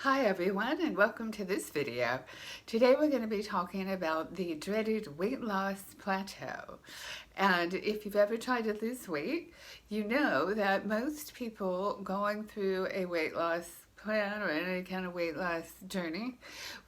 Hi everyone, and welcome to this video. Today we're going to be talking about the dreaded weight loss plateau. And if you've ever tried to lose weight, you know that most people going through a weight loss plan or any kind of weight loss journey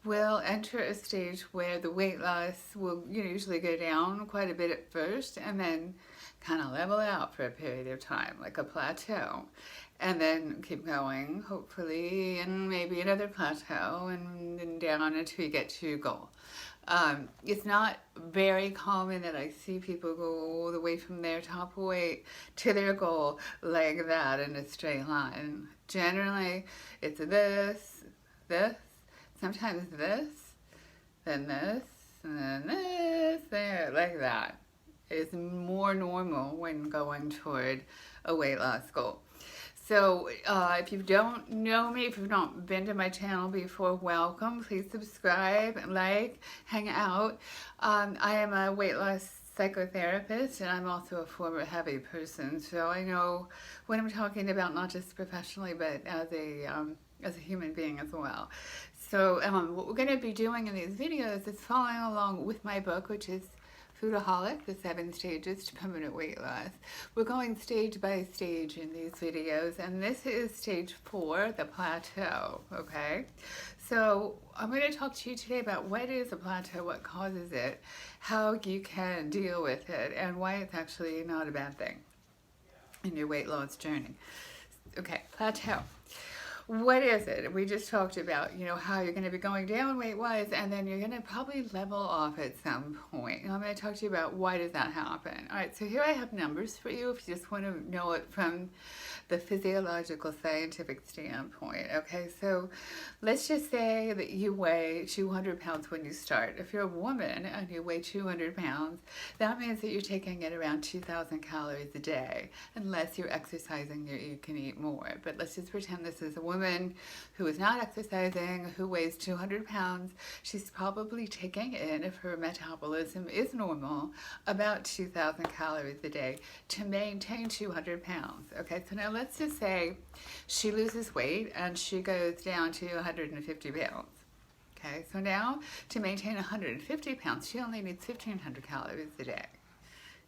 will enter a stage where the weight loss will usually go down quite a bit at first and then kind of level out for a period of time, like a plateau, and then keep going, hopefully, and maybe another plateau, and then down until you get to your goal. It's not very common that I see people go all the way from their top weight to their goal like that in a straight line. Generally, it's this, sometimes this, then this, and then this, there, like that. Is more normal when going toward a weight loss goal. So if you don't know me, if you've not been to my channel before, welcome. Please subscribe, like, hang out. I am a weight loss psychotherapist, and I'm also a former heavy person, so I know what I'm talking about, not just professionally, but as a human being as well. So what we're going to be doing in these videos is following along with my book, which is Foodaholic, the 7 stages to permanent weight loss. We're going stage by stage in these videos, and this is stage 4, the plateau, okay? So I'm going to talk to you today about what is a plateau, what causes it, how you can deal with it, and why it's actually not a bad thing in your weight loss journey. Okay, plateau. What is it? We just talked about, how you're going to be going down weight-wise, and then you're going to probably level off at some point. And I'm going to talk to you about why does that happen. All right, so here I have numbers for you if you just want to know it from the physiological scientific standpoint. Okay, so let's just say that you weigh 200 pounds when you start. If you're a woman and you weigh 200 pounds, that means that you're taking in around 2,000 calories a day. Unless you're exercising, you can eat more. But let's just pretend this is a woman who is not exercising, who weighs 200 pounds. She's probably taking in, if her metabolism is normal, about 2,000 calories a day to maintain 200 pounds. Okay, so now let's just say she loses weight and she goes down to 150 pounds. Okay, so now to maintain 150 pounds, she only needs 1,500 calories a day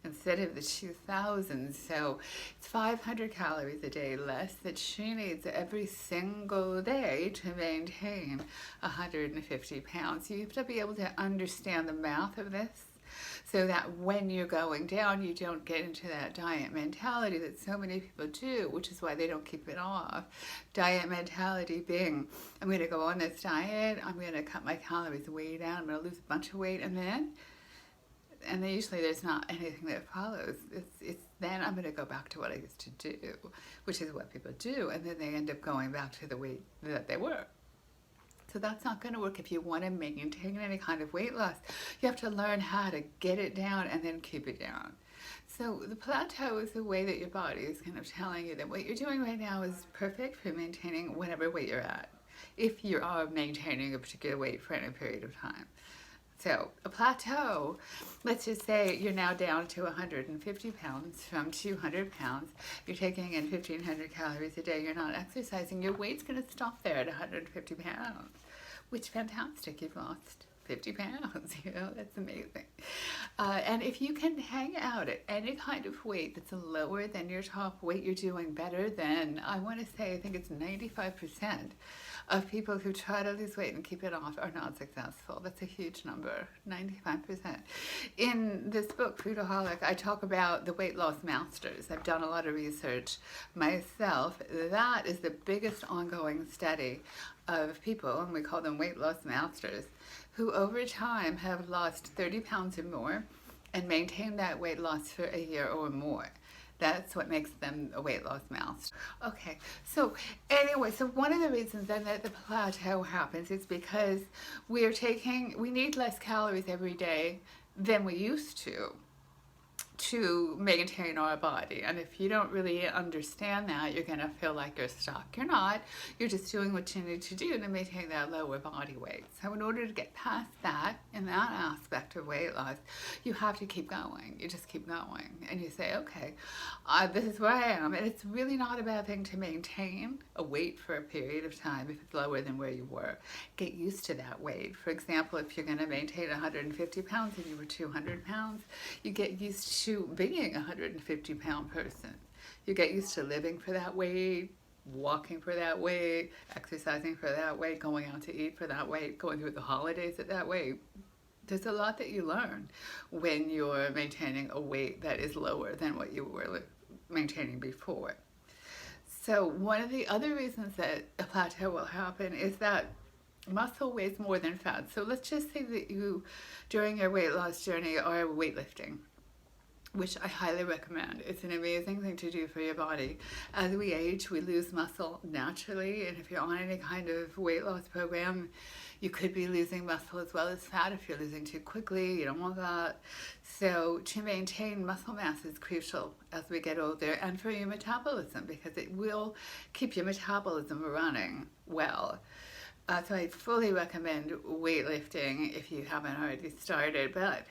instead of the 2,000. So it's 500 calories a day less that she needs every single day to maintain 150 pounds. So you have to be able to understand the math of this, so that when you're going down, you don't get into that diet mentality that so many people do, which is why they don't keep it off. Diet mentality being, I'm going to go on this diet, I'm going to cut my calories way down, I'm going to lose a bunch of weight, and then usually there's not anything that follows. It's then I'm going to go back to what I used to do, which is what people do, and then they end up going back to the weight that they were. So that's not going to work if you want to maintain any kind of weight loss. You have to learn how to get it down and then keep it down. So the plateau is the way that your body is kind of telling you that what you're doing right now is perfect for maintaining whatever weight you're at, if you are maintaining a particular weight for any period of time. So a plateau, let's just say you're now down to 150 pounds from 200 pounds. You're taking in 1,500 calories a day. You're not exercising. Your weight's going to stop there at 150 pounds, which fantastic. You've lost 50 pounds, that's amazing. And if you can hang out at any kind of weight that's lower than your top weight, you're doing better than, I want to say, I think it's 95% of people who try to lose weight and keep it off are not successful. That's a huge number, 95%. In this book, Foodaholic, I talk about the weight loss masters. I've done a lot of research myself. That is the biggest ongoing study of people, and we call them weight loss masters, who over time have lost 30 pounds or more and maintained that weight loss for a year or more. That's what makes them a weight loss master. Okay, so anyway, so one of the reasons then that the plateau happens is because we need less calories every day than we used to. to maintain our body. And if you don't really understand that, you're going to feel like you're stuck. You're not. You're just doing what you need to do to maintain that lower body weight. So in order to get past that, in that aspect of weight loss, you have to keep going. You just keep going. And you say, okay, this is where I am. And it's really not a bad thing to maintain a weight for a period of time if it's lower than where you were. Get used to that weight. For example, if you're going to maintain 150 pounds and you were 200 pounds, you get used to being a 150-pound person. You get used to living for that weight, walking for that weight, exercising for that weight, going out to eat for that weight, going through the holidays at that weight. There's a lot that you learn when you're maintaining a weight that is lower than what you were maintaining before. So one of the other reasons that a plateau will happen is that muscle weighs more than fat. So let's just say that you, during your weight loss journey, are weightlifting, which I highly recommend. It's an amazing thing to do for your body. As we age, we lose muscle naturally, and if you're on any kind of weight loss program, you could be losing muscle as well as fat if you're losing too quickly. You don't want that. So to maintain muscle mass is crucial as we get older, and for your metabolism, because it will keep your metabolism running well. So I fully recommend weightlifting if you haven't already started, but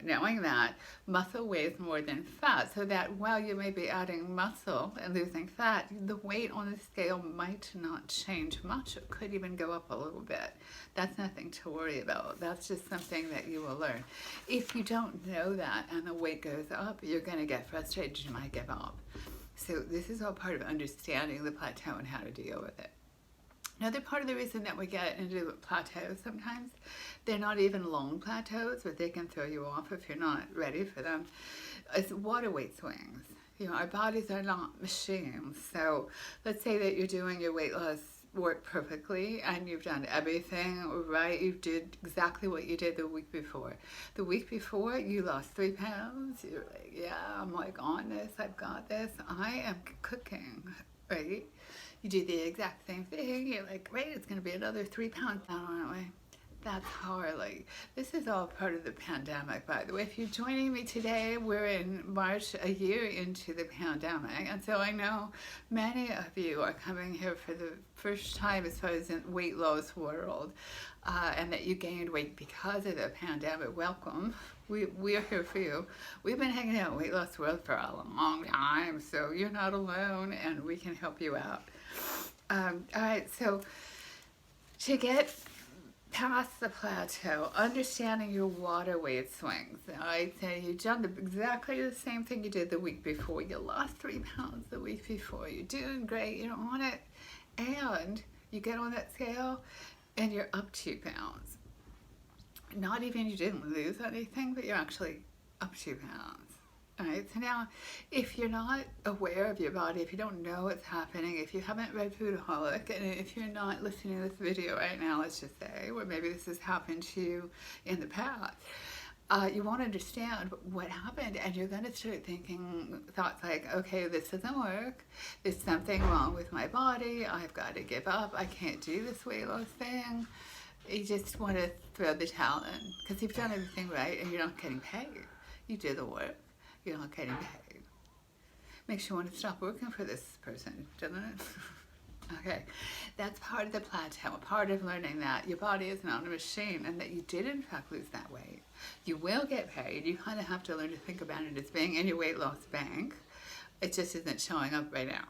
knowing that muscle weighs more than fat, so that while you may be adding muscle and losing fat, the weight on the scale might not change much. It could even go up a little bit. That's nothing to worry about. That's just something that you will learn. If you don't know that and the weight goes up, you're going to get frustrated. You might give up. So this is all part of understanding the plateau and how to deal with it. Another part of the reason that we get into plateaus sometimes, they're not even long plateaus, but they can throw you off if you're not ready for them, is water weight swings. You know, our bodies are not machines. So let's say that you're doing your weight loss work perfectly and you've done everything right. You did exactly what you did the week before. The week before you lost 3 pounds. You're like, yeah, I'm like on this. I've got this. I am cooking, right? You do the exact same thing. You're like, great, it's going to be another 3 pounds down, aren't we? That's hardly. This is all part of the pandemic, by the way. If you're joining me today, we're in March, a year into the pandemic. And so I know many of you are coming here for the first time as far as in weight loss world, and that you gained weight because of the pandemic. Welcome. We are here for you. We've been hanging out in Weight Loss World for a long time, so you're not alone, and we can help you out. All right, so to get past the plateau, understanding your water weight swings. All right, so you've done exactly the same thing you did the week before. You lost 3 pounds the week before. You're doing great. You're on it, and you get on that scale, and you're up 2 pounds. Not even you didn't lose anything, but you're actually up 2 pounds. All right, so now if you're not aware of your body, if you don't know what's happening, if you haven't read Foodaholic, and if you're not listening to this video right now, let's just say, or maybe this has happened to you in the past, you won't understand what happened, and you're going to start thinking thoughts like, okay, this doesn't work, there's something wrong with my body, I've got to give up, I can't do this weight loss thing. You just want to throw the towel in because you've done everything right and you're not getting paid. You did the work, you're not getting paid. Makes you want to stop working for this person, doesn't it? Okay, that's part of the plateau, part of learning that your body is not a machine and that you did in fact lose that weight. You will get paid. You kind of have to learn to think about it as being in your weight loss bank. It just isn't showing up right now.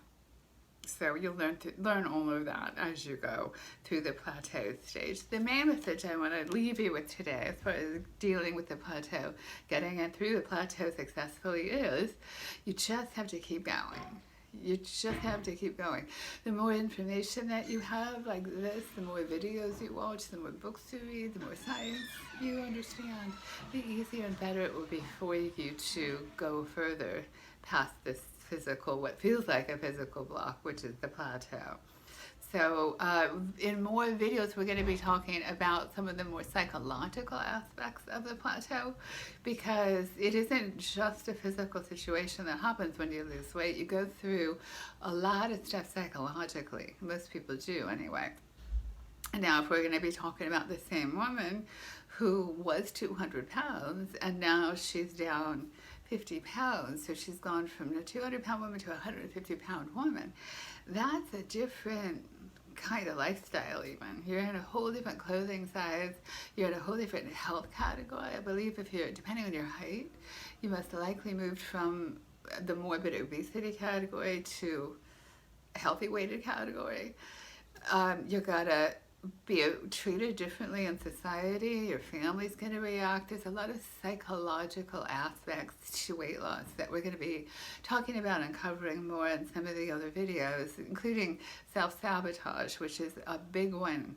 So you'll learn all of that as you go through the plateau stage. The main message I want to leave you with today as far as dealing with the plateau, getting it through the plateau successfully is you just have to keep going. You just have to keep going. The more information that you have like this, the more videos you watch, the more books you read, the more science you understand, the easier and better it will be for you to go further past this physical, what feels like a physical block, which is the plateau. So in more videos, we're going to be talking about some of the more psychological aspects of the plateau, because it isn't just a physical situation that happens when you lose weight. You go through a lot of stuff psychologically. Most people do anyway. And now if we're going to be talking about the same woman who was 200 pounds and now she's down 50 pounds. So she's gone from a 200-pound woman to a 150-pound woman. That's a different kind of lifestyle even. You're in a whole different clothing size. You're in a whole different health category. I believe if you're, depending on your height, you must have likely moved from the morbid obesity category to a healthy weighted category. You're gonna be treated differently in society. Your family's going to react. There's a lot of psychological aspects to weight loss that we're going to be talking about and covering more in some of the other videos, including self-sabotage, which is a big one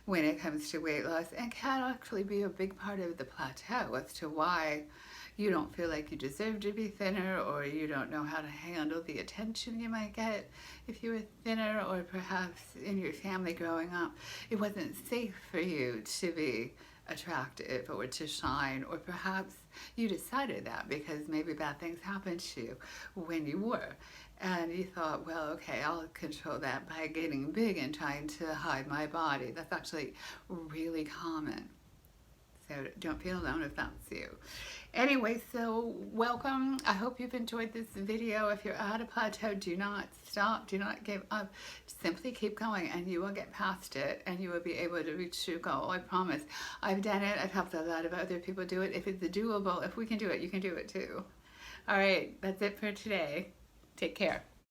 when it comes to weight loss and can actually be a big part of the plateau as to why you don't feel like you deserve to be thinner, or you don't know how to handle the attention you might get if you were thinner, or perhaps in your family growing up, it wasn't safe for you to be attractive or to shine, or perhaps you decided that because maybe bad things happened to you when you were. And you thought, well, okay, I'll control that by getting big and trying to hide my body. That's actually really common. So don't feel alone if that's you. Anyway, so welcome. I hope you've enjoyed this video. If you're at a plateau, do not stop. Do not give up. Simply keep going and you will get past it and you will be able to reach your goal. I promise. I've done it. I've helped a lot of other people do it. If it's doable, if we can do it, you can do it too. All right, that's it for today. Take care.